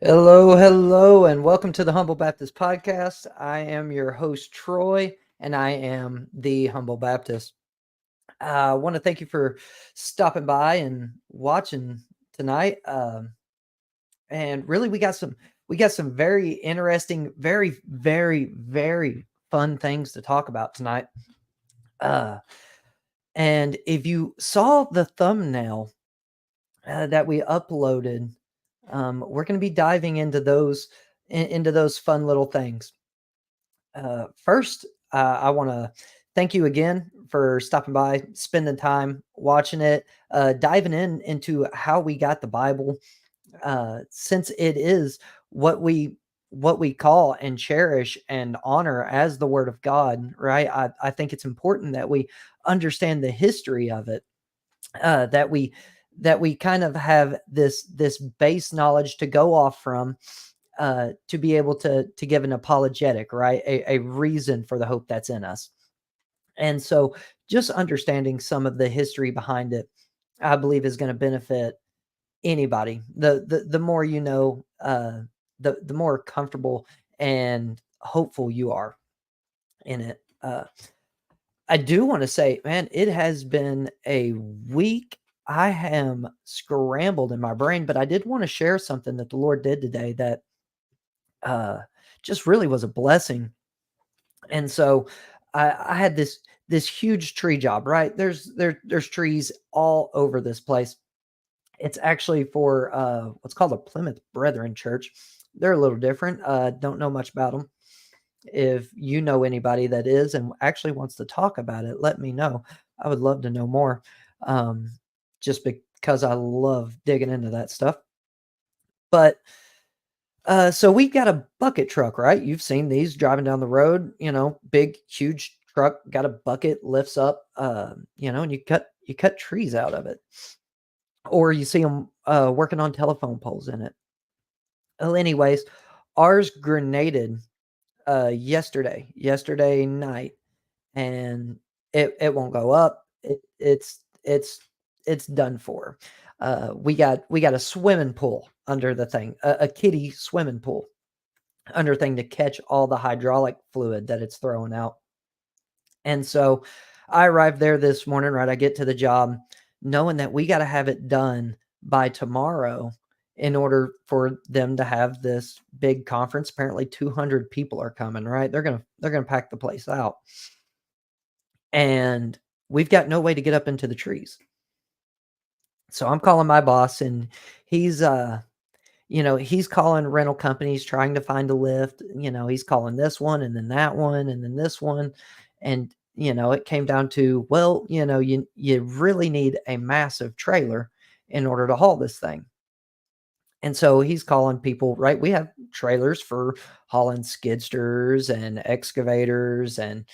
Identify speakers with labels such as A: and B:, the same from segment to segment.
A: Hello, hello, and welcome to the Humble Baptist Podcast. I am your host, Troy, and I am the Humble Baptist. I want to thank you for stopping by and watching tonight. And really, we got some very interesting, very fun things to talk about tonight. Uh, and if you saw the thumbnail that we uploaded, we're going to be diving into those fun little things. First, I want to thank you again for stopping by, spending time watching it, diving into how we got the Bible, since it is what we what we call and cherish and honor as the Word of God. Right? I think it's important that we understand the history of it, that we kind of have this base knowledge to go off from, to be able to give an apologetic, right? A reason for the hope that's in us. And so just understanding some of the history behind it, I believe is going to benefit anybody. The more you know, the more comfortable and hopeful you are in it. I do want to say, man, it has been a week. I am scrambled in my brain, but I did want to share something that the Lord did today that uh, just really was a blessing. And so I had this huge tree job, right? There's trees all over this place. It's actually for what's called a Plymouth Brethren Church. They're a little different. Don't know much about them. If you know anybody that is and actually wants to talk about it, let me know. I would love to know more. Um, just because I love digging into that stuff. But so we've got a bucket truck, right? You've seen these driving down the road, big, huge truck, got a bucket, lifts up, and you cut trees out of it, or you see them working on telephone poles in it. Well, anyways, ours grenaded yesterday night, and it won't go up. It's done for. We got a swimming pool under the thing, a kiddie swimming pool under thing to catch all the hydraulic fluid that it's throwing out. And so I arrived there this morning, right? I get to the job knowing that we got to have it done by tomorrow in order for them to have this big conference. Apparently 200 people are coming, right? They're going to pack the place out. And we've got no way to get up into the trees. So I'm calling my boss, and he's he's calling rental companies trying to find a lift. He's calling this one and then that one and then this one. And, it came down to, well, you really need a massive trailer in order to haul this thing. And so he's calling people, right? We have trailers for hauling skidsters and excavators and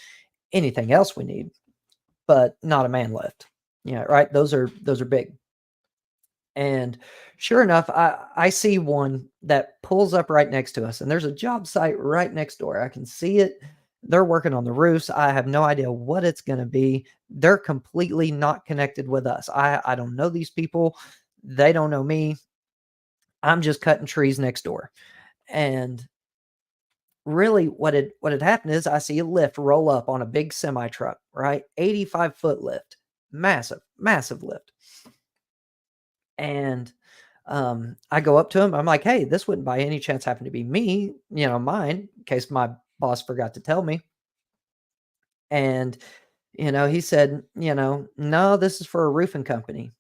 A: anything else we need, but not a man lift. Right? Those are big. And sure enough, I see one that pulls up right next to us, and there's a job site right next door. I can see it. They're working on the roofs. I have no idea what it's going to be. They're completely not connected with us. I don't know these people. They don't know me. I'm just cutting trees next door. And really what had happened is I see a lift roll up on a big semi truck, right? 85-foot lift. Massive lift. And I go up to him. I'm like, "Hey, this wouldn't by any chance happen to be me, mine, in case my boss forgot to tell me." And, he said, "No, this is for a roofing company."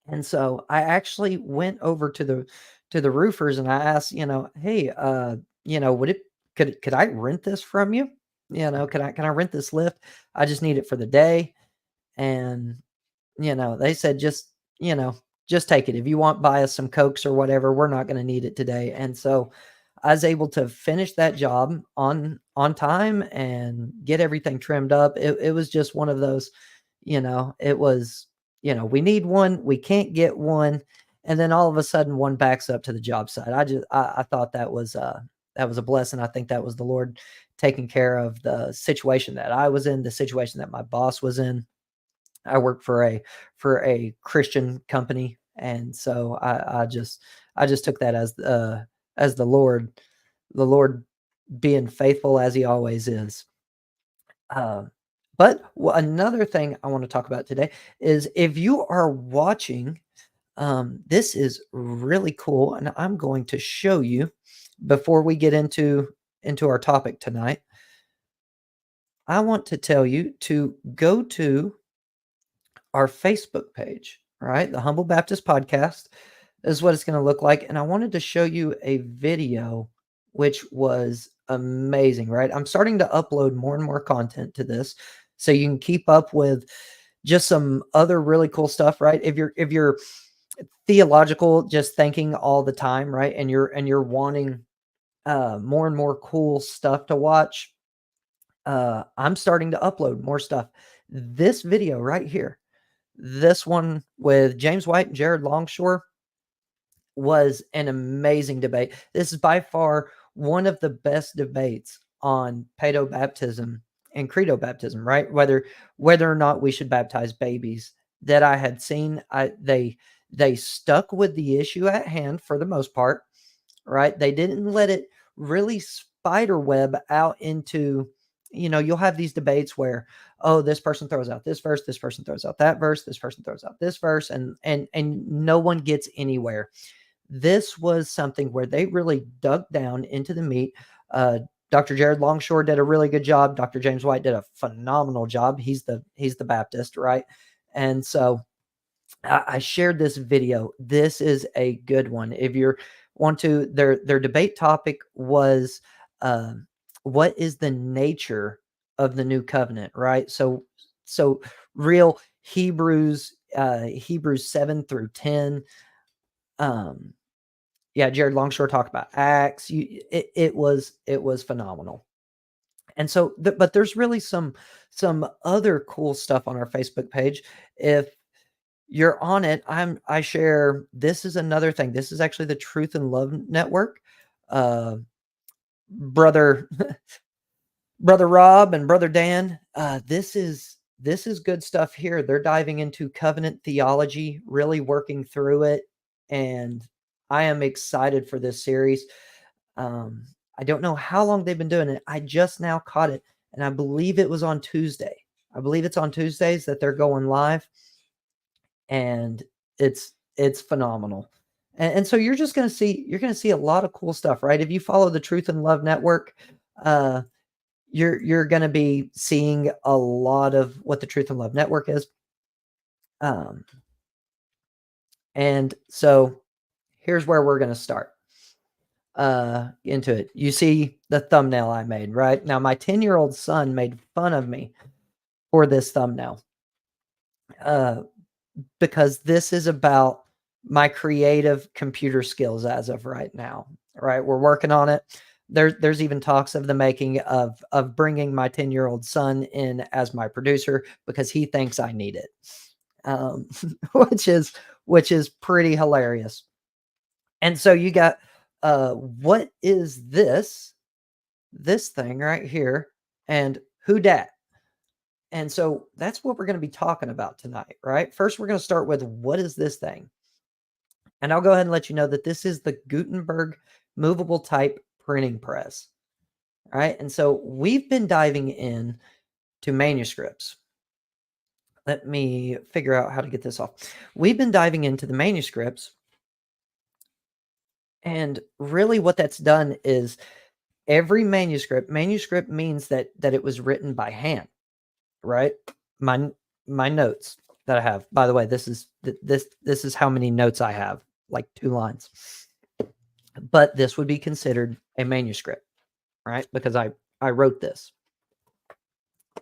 A: And so I actually went over to the roofers and I asked, "Hey, would it could I rent this from you? Can I rent this lift? I just need it for the day." And they said, you know, just take it. If you want, buy us some Cokes or whatever. We're not going to need it today. And so I was able to finish that job on time and get everything trimmed up. It was just one of those, it was, we need one, we can't get one. And then all of a sudden one backs up to the job site. I thought that was a blessing. I think that was the Lord taking care of the situation that I was in, the situation that my boss was in. I work for a Christian company, and so I just took that as the Lord being faithful as he always is. Uh, but another thing I want to talk about today is if you are watching, this is really cool, and I'm going to show you before we get into our topic tonight. I want to tell you to go to our Facebook page, right? The Humble Baptist Podcast is what it's going to look like. And I wanted to show you a video which was amazing, right? I'm starting to upload more and more content to this so you can keep up with just some other really cool stuff, right? If you're theological, just thinking all the time, right? And you're wanting more and more cool stuff to watch, I'm starting to upload more stuff. This video right here, this one with James White and Jared Longshore, was an amazing debate. This is by far one of the best debates on pedo baptism and credo baptism, right? Whether or not we should baptize babies that I had seen. They stuck with the issue at hand for the most part, right? They didn't let it really spider web out into, you'll have these debates where, oh, this person throws out this verse, this person throws out that verse, this person throws out this verse, and no one gets anywhere. This was something where they really dug down into the meat. Dr. Jared Longshore did a really good job. Dr. James White did a phenomenal job. He's the Baptist, right? And so I shared this video. This is a good one. If you want to, their debate topic was, what is the nature of the new covenant, right? So real Hebrews 7-10. Yeah, Jared Longshore talked about Acts. It was phenomenal. And so, but there's really some other cool stuff on our Facebook page. If you're on it, I share. This is another thing. This is actually the Truth and Love Network. Brother Brother Rob and Brother Dan. This is good stuff here. They're diving into covenant theology, really working through it, and I am excited for this series. I don't know how long they've been doing it. I just now caught it, and I believe it was on Tuesday. I believe it's on Tuesdays that they're going live, and it's phenomenal. And so you're just gonna see a lot of cool stuff, right? If you follow the Truth and Love Network, you're gonna be seeing a lot of what the Truth and Love Network is. And so here's where we're gonna start into it. You see the thumbnail I made, right? Now my 10-year-old son made fun of me for this thumbnail. Because this is about my creative computer skills as of right now, right? We're working on it. There's even talks of the making of bringing my 10-year-old son in as my producer because he thinks I need it, which is pretty hilarious. And so you got, what is this thing right here, and who dat? And so that's what we're going to be talking about tonight, right? First, we're going to start with what is this thing? And I'll go ahead and let you know that this is the Gutenberg movable type printing press, right? And so we've been diving in to manuscripts. Let me figure out how to get this off. We've been diving into the manuscripts, and really what that's done is every manuscript means that it was written by hand, right? My notes that I have. By the way, this is how many notes I have, like 2 lines. But this would be considered a manuscript, right? Because I wrote this.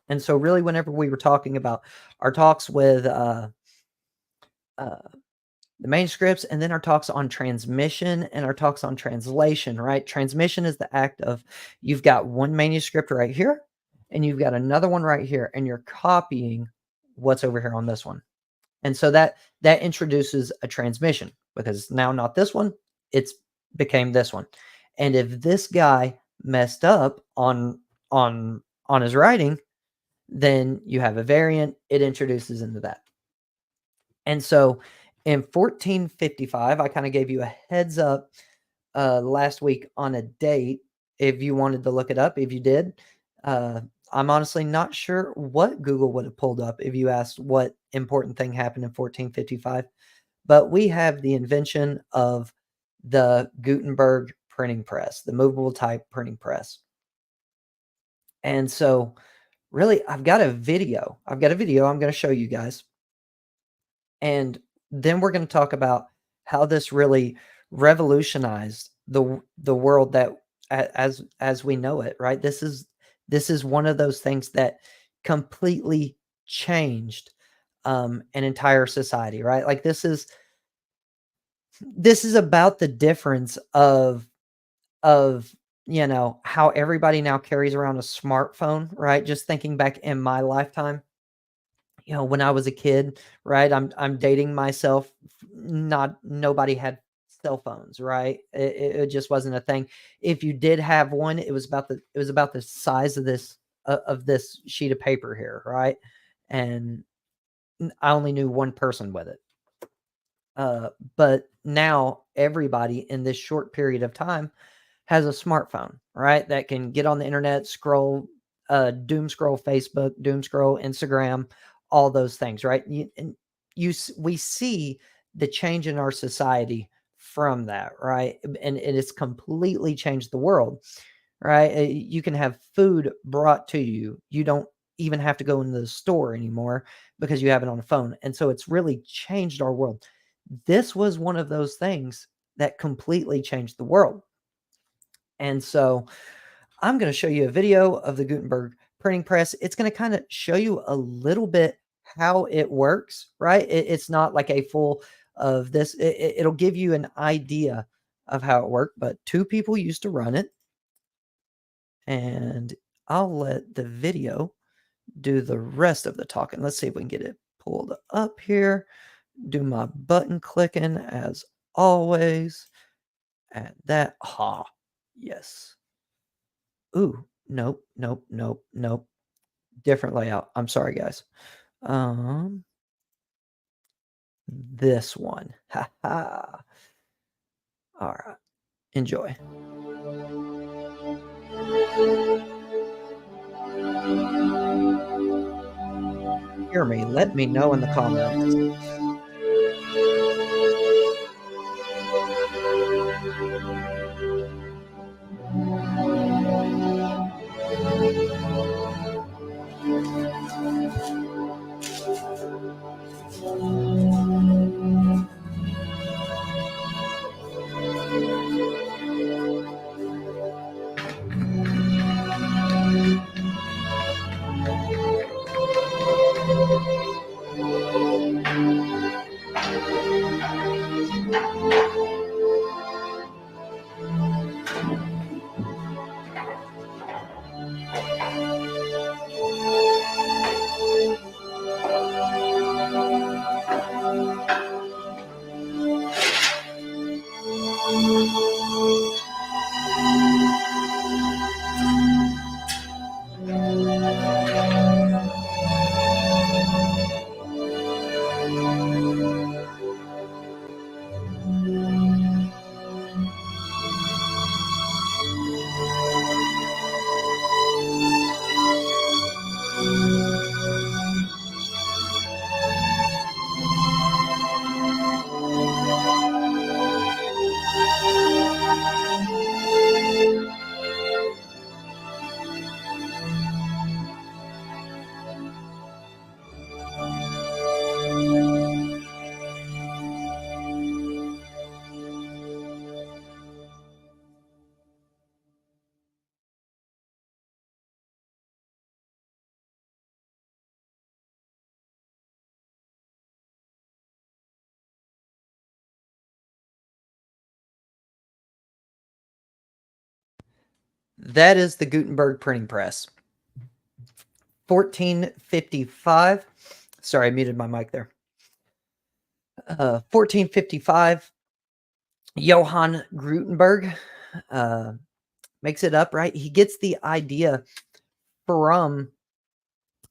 A: And so really whenever we were talking about our talks with the manuscripts, and then our talks on transmission and our talks on translation, right? Transmission is the act of, you've got one manuscript right here and you've got another one right here, and you're copying what's over here on this one. And so that introduces a transmission, because now not this one, it's became this one. And if this guy messed up on his writing, then you have a variant, it introduces into that. And so In 1455, I kind of gave you a heads up last week on a date if you wanted to look it up. If you did, uh, I'm honestly not sure what Google would have pulled up if you asked what important thing happened in 1455. But we have the invention of the Gutenberg printing press, the movable type printing press. And so, really, I've got a video. I'm going to show you guys. And then we're going to talk about how this really revolutionized the world that as we know it, right? This is one of those things that completely changed an entire society, right? Like this is about the difference of how everybody now carries around a smartphone, right? Just thinking back in my lifetime, when I was a kid, right? I'm dating myself. Not nobody had cell phones, right? It just wasn't a thing. If you did have one, it was about the size of this sheet of paper here, right? And I only knew one person with it. But now everybody in this short period of time has a smartphone, right? That can get on the internet, scroll, doom scroll Facebook, doom scroll Instagram, all those things, right? We see the change in our society from that, right? And it's completely changed the world, right? You can have food brought to you. You don't even have to go into the store anymore because you have it on the phone. And so it's really changed our world. This was one of those things that completely changed the world. And so I'm going to show you a video of the Gutenberg printing press. It's going to kind of show you a little bit how it works, right? It's not like a full of this. It'll give you an idea of how it worked, but two people used to run it. And I'll let the video do the rest of the talking. Let's see if we can get it pulled up here. Do my button clicking as always. And that, yes. Ooh, nope, nope, nope, nope. Different layout. I'm sorry, guys. This one. Ha ha. All right. Enjoy. Hear me. Let me know in the comments. That is the Gutenberg printing press. 1455. Sorry, I muted my mic there. 1455. Johann Gutenberg makes it up, right? He gets the idea from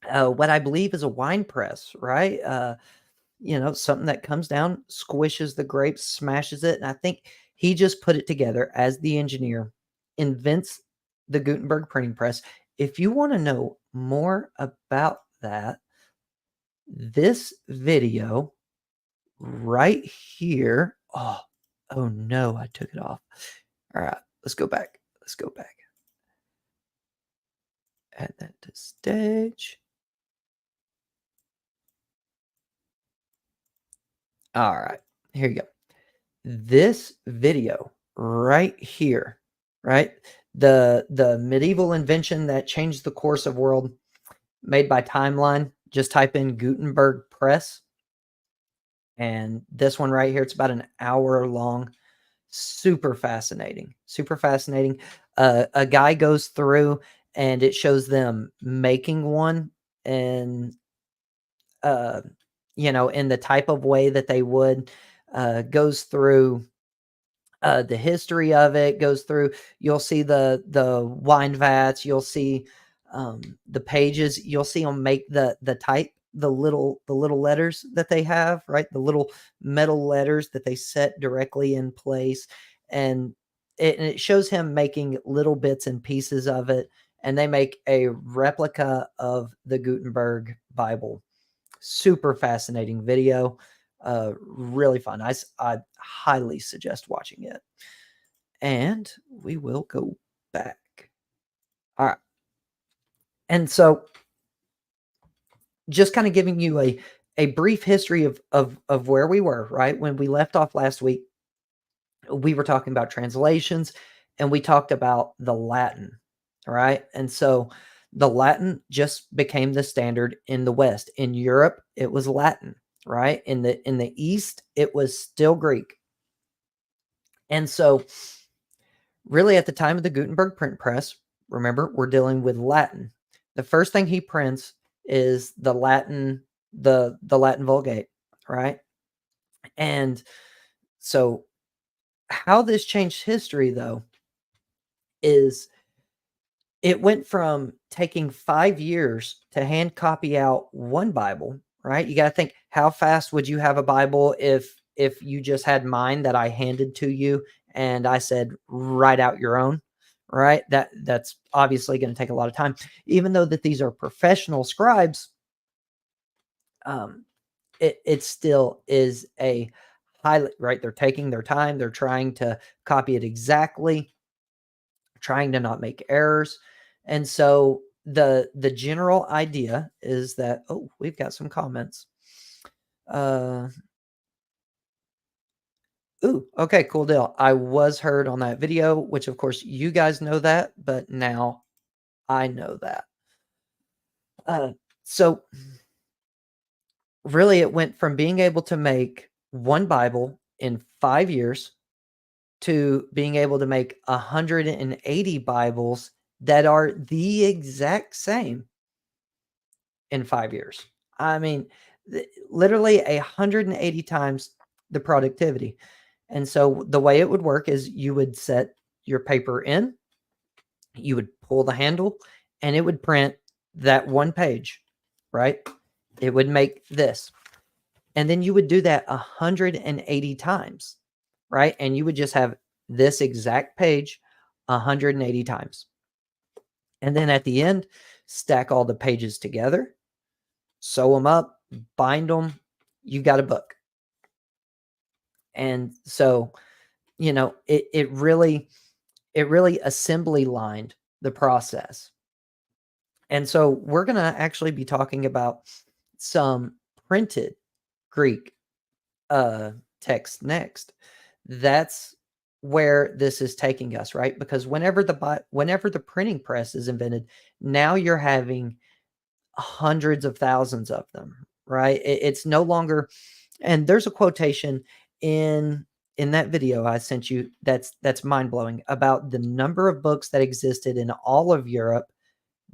A: what I believe is a wine press, right? something that comes down, squishes the grapes, smashes it. And I think he just put it together as the engineer, invents the Gutenberg printing press. If you want to know more about that, this video right here. Oh no, I took it off. All right, let's go back. Let's go back. Add that to stage. All right, here you go. This video right here, right? The medieval invention that changed the course of world, made by Timeline. Just type in Gutenberg press. And this one right here, it's about an hour long. Super fascinating. Super fascinating. A guy goes through and it shows them making one, and in the type of way that they would, goes through the history of it, goes through. You'll see the wine vats, you'll see the pages, you'll see them make the type, the little letters that they have, right? The little metal letters that they set directly in place. And it shows him making little bits and pieces of it, and they make a replica of the Gutenberg Bible. Super fascinating video. Really fun. I highly suggest watching it. And we will go back. All right. And so just kind of giving you a brief history of where we were, right? When we left off last week, we were talking about translations, and we talked about the Latin, right? And so the Latin just became the standard in the West. In Europe, it was Latin, right? In the East, it was still Greek. And so really at the time of the Gutenberg print press, remember, we're dealing with Latin. The first thing he prints is the Latin Vulgate, right? And so how this changed history, though, is it went from taking 5 years to hand copy out one Bible, right? You got to think, how fast would you have a Bible if you just had mine that I handed to you and I said, write out your own, right? That's obviously going to take a lot of time. Even though that these are professional scribes, it still is a highly, right? They're taking their time. They're trying to copy it exactly, trying to not make errors. And so the general idea is that, oh, we've got some comments. Ooh, okay, cool deal. I was heard on that video, which of course you guys know that, but now I know that. So really it went from being able to make one Bible in 5 years to being able to make 180 Bibles that are the exact same in 5 years. I mean, literally 180 times the productivity. And so the way it would work is you would set your paper in, you would pull the handle, and it would print that one page, right? It would make this. And then you would do that 180 times, right? And you would just have this exact page 180 times. And then at the end, stack all the pages together, sew them up, bind them, you got a book. And so, it really assembly lined the process. And so we're going to actually be talking about some printed Greek text next. That's where this is taking us, right? Because whenever the printing press is invented, now you're having hundreds of thousands of them, right? It's no longer, and there's a quotation in that video I sent you that's mind-blowing about the number of books that existed in all of Europe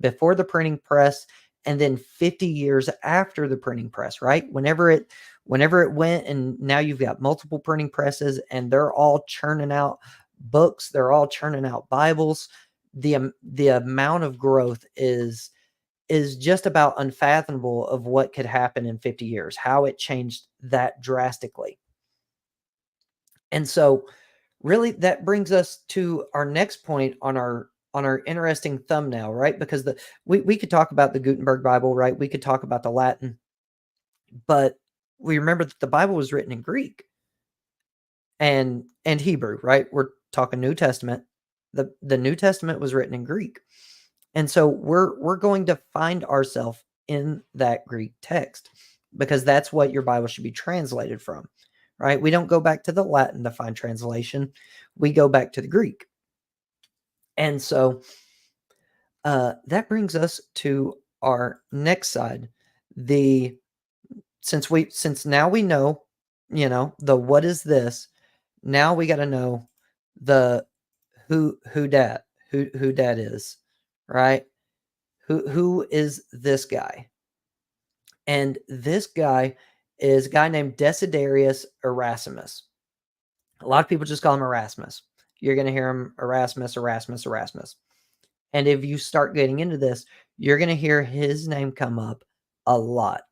A: before the printing press, and then 50 years after the printing press, right? Whenever it went, and now you've got multiple printing presses and they're all churning out books, they're all churning out Bibles. The amount of growth is is just about unfathomable of what could happen in 50 years, how it changed that drastically. And so really that brings us to our next point on our interesting thumbnail, right? Because we could talk about the Gutenberg Bible, right? We could talk about the Latin, but we remember that the Bible was written in Greek and Hebrew, right? We're talking New Testament. The New Testament was written in Greek. And so we're going to find ourselves in that Greek text because that's what your Bible should be translated from, right? We don't go back to the Latin to find translation. We go back to the Greek. And so that brings us to our next side. The since now we know, the what is this, now we got to know the who dat is, right? Who is this guy? And this guy is a guy named Desiderius Erasmus. A lot of people just call him Erasmus. You're going to hear him Erasmus, Erasmus, Erasmus. And if you start getting into this, you're going to hear his name come up a lot.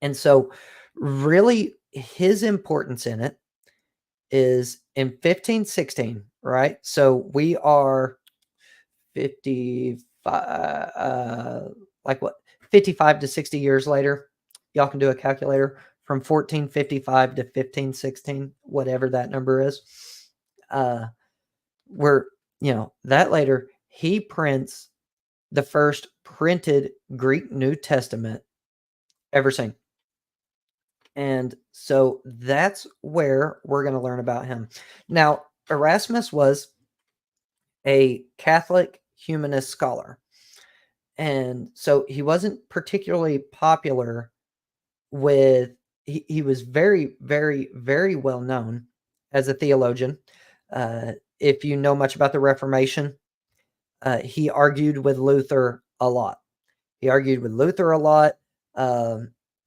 A: And so, really, his importance in it is in 1516, right? So we are 55, like what, 55 to 60 years later. Y'all can do a calculator from 1455 to 1516, whatever that number is. We're, that later, he prints the first printed Greek New Testament ever seen. And so that's where we're going to learn about him. Now, Erasmus was a Catholic humanist scholar. And so he wasn't particularly popular with, he was very, very, very well known as a theologian. If you know much about the Reformation, he argued with Luther a lot.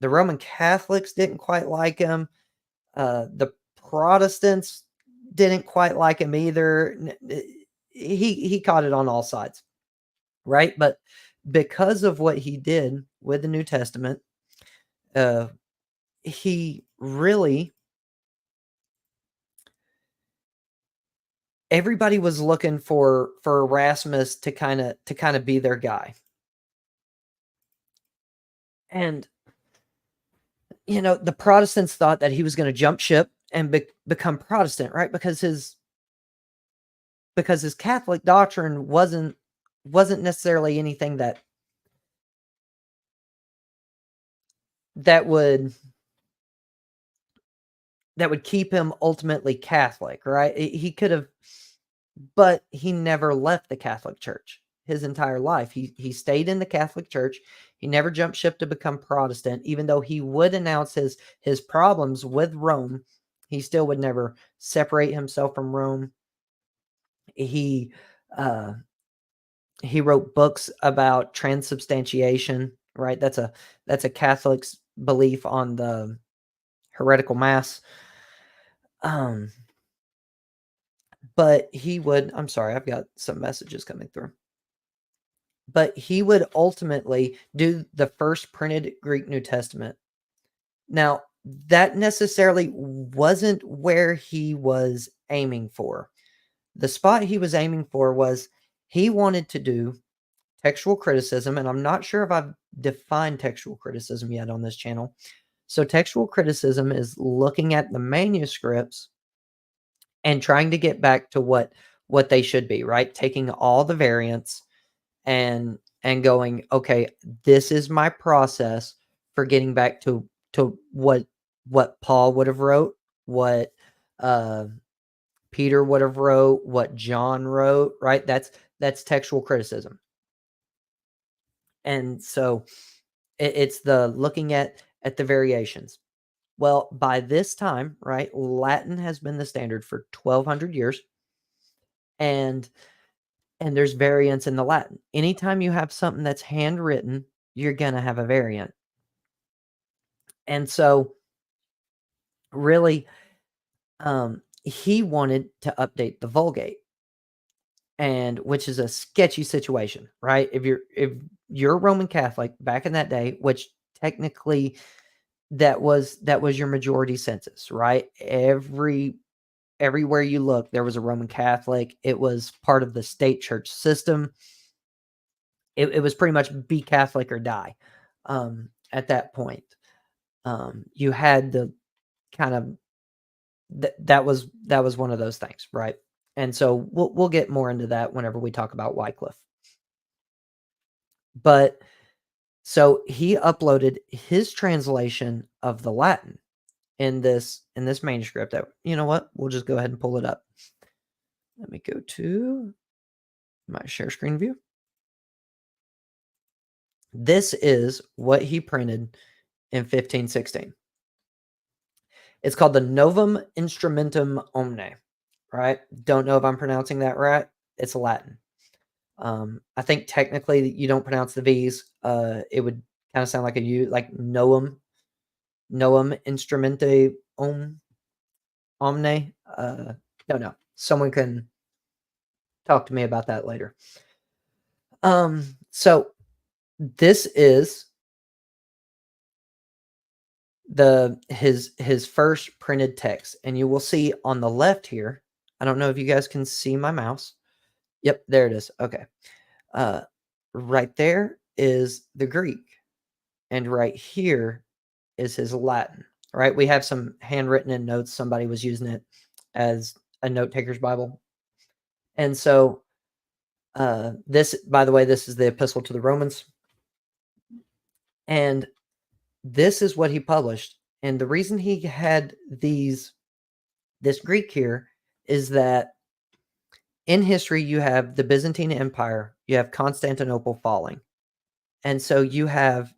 A: The Roman Catholics didn't quite like him. The Protestants didn't quite like him either. He caught it on all sides, right? But because of what he did with the New Testament, he really, everybody was looking for Erasmus to kind of be their guy. And the Protestants thought that he was going to jump ship and become Protestant, right? Because his Catholic doctrine wasn't necessarily anything that would keep him ultimately Catholic, right? He could have, but he never left the Catholic Church his entire life. He stayed in the Catholic Church. He never jumped ship to become Protestant, even though he would announce his problems with Rome. He still would never separate himself from Rome. He wrote books about transubstantiation, right? That's a Catholic's belief on the heretical mass. But he would, I'm sorry, I've got some messages coming through. But he would ultimately do the first printed Greek New Testament. Now, that necessarily wasn't where he was aiming for. The spot he was aiming for was he wanted to do textual criticism, and I'm not sure if I've defined textual criticism yet on this channel. So textual criticism is looking at the manuscripts and trying to get back to what they should be, right? Taking all the variants and going, okay, this is my process for getting back to what Paul would have wrote, what Peter would have wrote, what John wrote, right? That's textual criticism. And so it's the looking at the variations. Well, by this time, right, Latin has been the standard for 1200 years. And there's variants in the Latin. Anytime you have something that's handwritten, you're going to have a variant. And so really, he wanted to update the Vulgate, and which is a sketchy situation, right? If you're Roman Catholic back in that day, which technically that was your majority census, right? Everywhere you look, there was a Roman Catholic. It was part of the state church system. It was pretty much be Catholic or die. At that point, you had the kind of that was one of those things, right? And so we'll get more into that whenever we talk about Wycliffe. But so he uploaded his translation of the Latin in this manuscript. That, you know what? We'll just go ahead and pull it up. Let me go to my share screen view. This is what he printed in 1516. It's called the Novum Instrumentum Omne, right? Don't know if I'm pronouncing that right. It's Latin. I think technically you don't pronounce the V's. It would kind of sound like a U, like Noum Instrumente Omne. Don't know. Someone can talk to me about that later. So this is his first printed text, and you will see on the left here. I don't know if you guys can see my mouse. Yep, there it is. Okay. Right there is the Greek, and right here is his Latin. Right? We have some handwritten in notes. Somebody was using it as a note taker's Bible. And so this, by the way, this is the Epistle to the Romans. And this is what he published. And the reason he had this Greek here is that in history, you have the Byzantine Empire, you have Constantinople falling. And so you have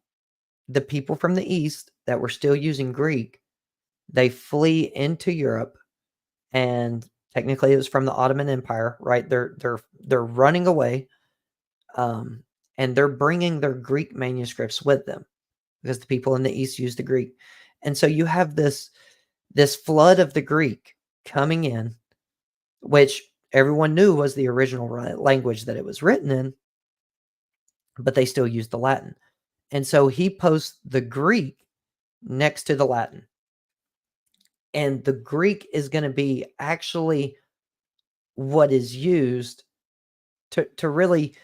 A: the people from the East that were still using Greek. They flee into Europe, and technically it was from the Ottoman Empire, right? They're running away, and they're bringing their Greek manuscripts with them because the people in the East used the Greek. And so you have this flood of the Greek coming in, which everyone knew was the original language that it was written in, but they still used the Latin. And so he posts the Greek next to the Latin. And the Greek is going to be actually what is used to really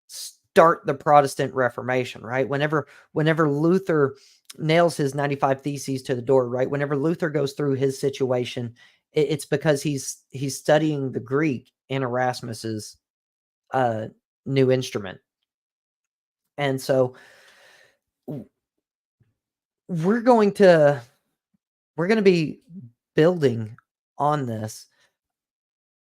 A: start the Protestant Reformation, right? Whenever Luther nails his 95 Theses to the door, right? Whenever Luther goes through his situation, it's because he's studying the Greek in Erasmus's new instrument. And so we're going to be building on this,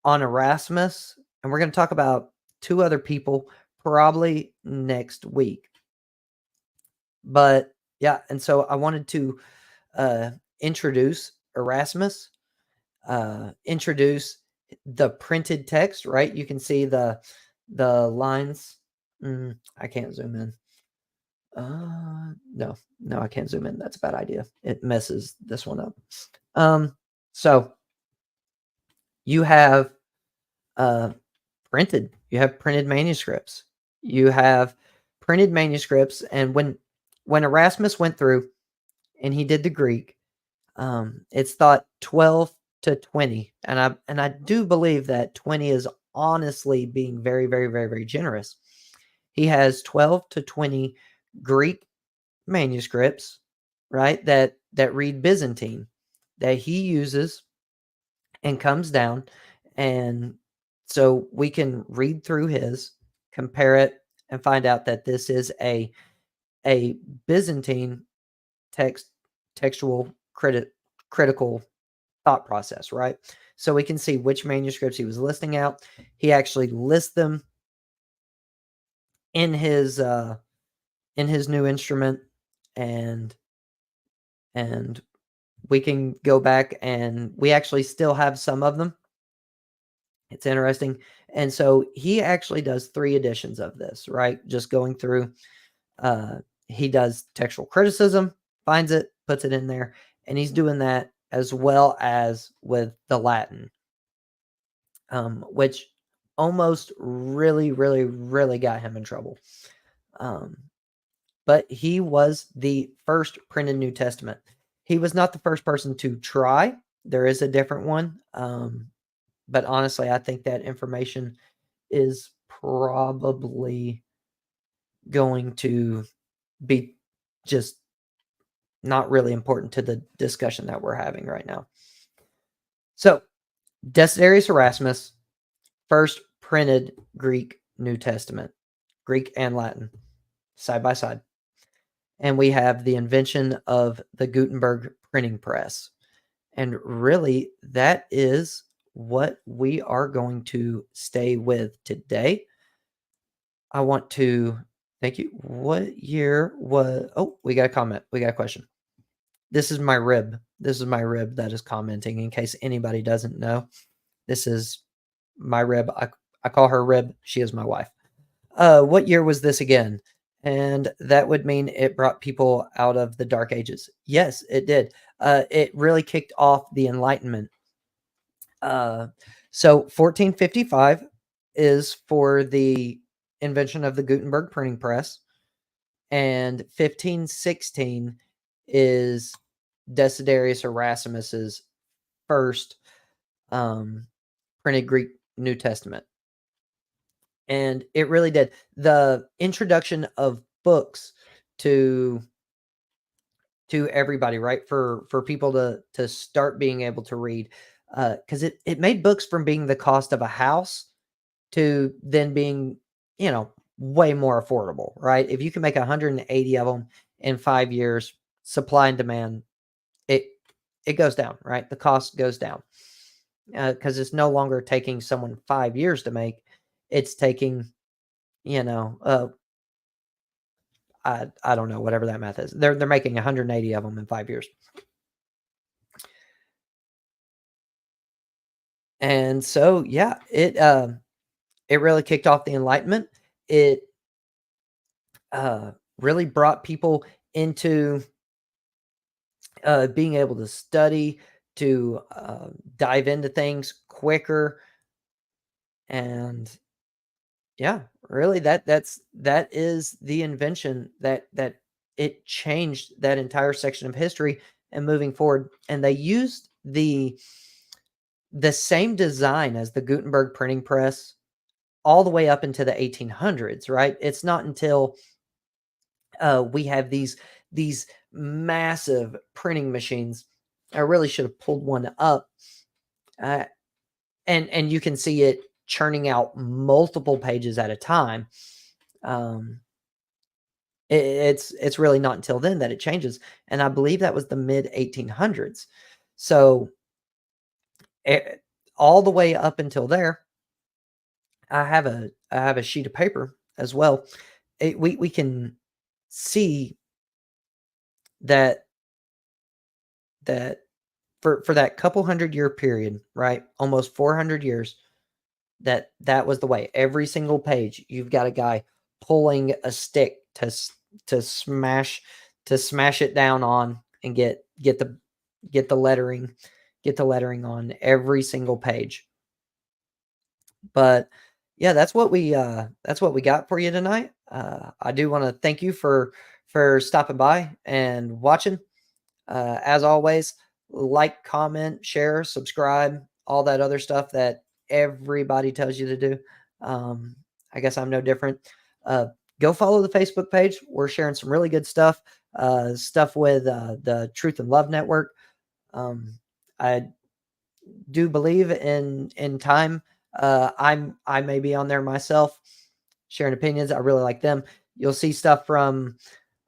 A: on Erasmus, and we're going to talk about two other people probably next week. But yeah, and so I wanted to introduce Erasmus, introduce the printed text, right? You can see the lines. I can't zoom in. No, I can't zoom in. That's a bad idea. It messes this one up. So you have printed manuscripts. You have printed manuscripts, and when Erasmus went through and he did the Greek, it's thought 12 to 20, and I do believe that 20 is honestly being very, very, very, very generous. He has 12 to 20 Greek manuscripts, right, that read Byzantine, that he uses and comes down, and so we can read through his, compare it, and find out that this is a Byzantine textual critical thought process, right? So we can see which manuscripts he was listing out. He actually lists them in his new instrument, and we can go back, and we actually still have some of them. It's interesting. And so he actually does 3 editions of this, right? Just going through, he does textual criticism, finds it, puts it in there, and he's doing that as well as with the Latin, which almost really, really, really got him in trouble. Um, but he was the first printed New Testament. He was not the first person to try. There is a different one. But honestly, I think that information is probably going to be just not really important to the discussion that we're having right now. So, Desiderius Erasmus, first printed Greek New Testament, Greek and Latin, side by side. And we have the invention of the Gutenberg printing press. And really, that is what we are going to stay with today. I want to thank you. What year was, oh, we got a comment. We got a question. This is my rib. This is my rib that is commenting in case anybody doesn't know. This is my rib. I call her Rib. She is my wife. What year was this again? And that would mean it brought people out of the Dark Ages. Yes, it did. It really kicked off the Enlightenment. So 1455 is for the invention of the Gutenberg printing press, and 1516 is Desiderius Erasmus's first printed Greek New Testament. And it really did. The introduction of books to everybody, right? For people to start being able to read, because it made books from being the cost of a house to then being, way more affordable, right? If you can make 180 of them in 5 years, supply and demand, it it goes down, right? The cost goes down, because it's no longer taking someone 5 years to make. It's taking, you know, I don't know, whatever that math is. They're making 180 of them in 5 years. And so, yeah, it really kicked off the Enlightenment. It really brought people into being able to study, to dive into things quicker, and yeah, really that is the invention that it changed that entire section of history and moving forward. And they used the same design as the Gutenberg printing press all the way up into the 1800s, right? It's not until we have these massive printing machines. I really should have pulled one up, uh, and you can see it churning out multiple pages at a time. Um, it's really not until then that it changes, and I believe that was the mid 1800s. So all the way up until there, I have a sheet of paper as well. We can see that that for that couple 100-year period, right? Almost 400 years, that was the way. Every single page, you've got a guy pulling a stick to smash it down on and get the lettering on every single page. But yeah, that's what we got for you tonight. I do want to thank you for stopping by and watching. As always, like, comment, share, subscribe, all that other stuff that everybody tells you to do. I guess I'm no different. Uh, Go follow the Facebook page. We're sharing some really good stuff, stuff with the Truth and Love Network. I do believe in time. I may be on there myself, sharing opinions. I really like them. You'll see stuff from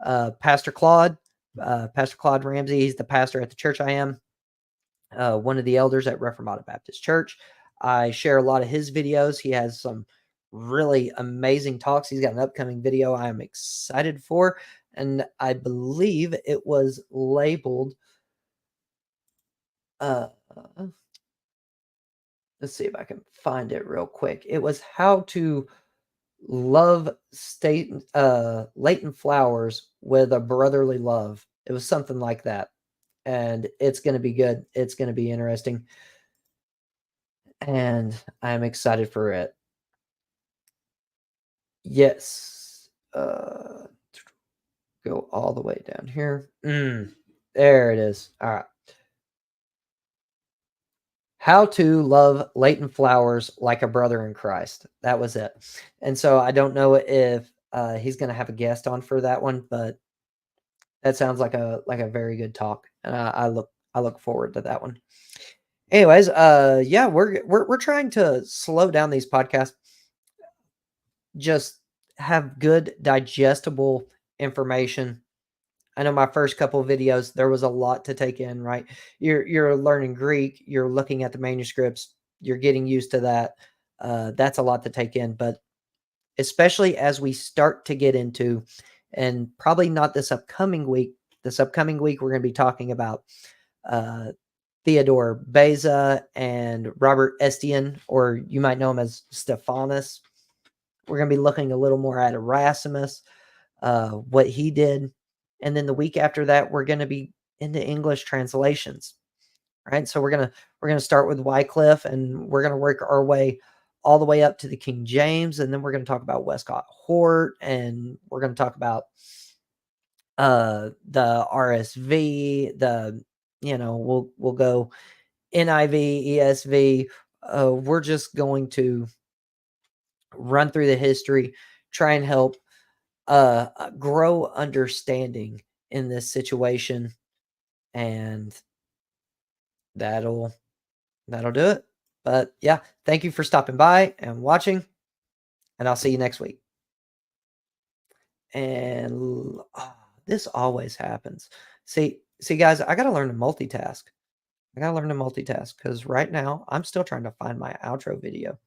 A: Pastor Claude Ramsey. He's the pastor at the church I am, one of the elders at Reformata Baptist Church. I share a lot of his videos. He has some really amazing talks. He's got an upcoming video I am excited for, and I believe it was labeled. Let's see if I can find it real quick. It was how to love latent flowers with a brotherly love. It was something like that. And it's going to be good. It's going to be interesting. And I'm excited for it. Yes. Go all the way down here. There it is. All right. How to Love Leighton Flowers Like a Brother in Christ. That was it. And so I don't know if he's going to have a guest on for that one, but that sounds like a very good talk, and I look forward to that one. Anyways, yeah, we're trying to slow down these podcasts, just have good digestible information. I know my first couple of videos, there was a lot to take in, right? You're learning Greek, you're looking at the manuscripts, you're getting used to that. That's a lot to take in, but especially as we start to get into, and probably not this upcoming week. This upcoming week, we're going to be talking about uh, Theodore Beza and Robert Estienne, or you might know him as Stephanus. We're going to be looking a little more at Erasmus, what he did. And then the week after that, we're going to be into English translations. Right. So we're gonna start with Wycliffe, and we're gonna work our way all the way up to the King James, and then we're gonna talk about Westcott Hort, and we're gonna talk about the RSV, we'll go NIV, ESV. We're just going to run through the history, try and help grow understanding in this situation, and that'll do it. But yeah, thank you for stopping by and watching, and I'll see you next week. And this always happens. See, guys, I got to learn to multitask. I got to learn to multitask because right now I'm still trying to find my outro video.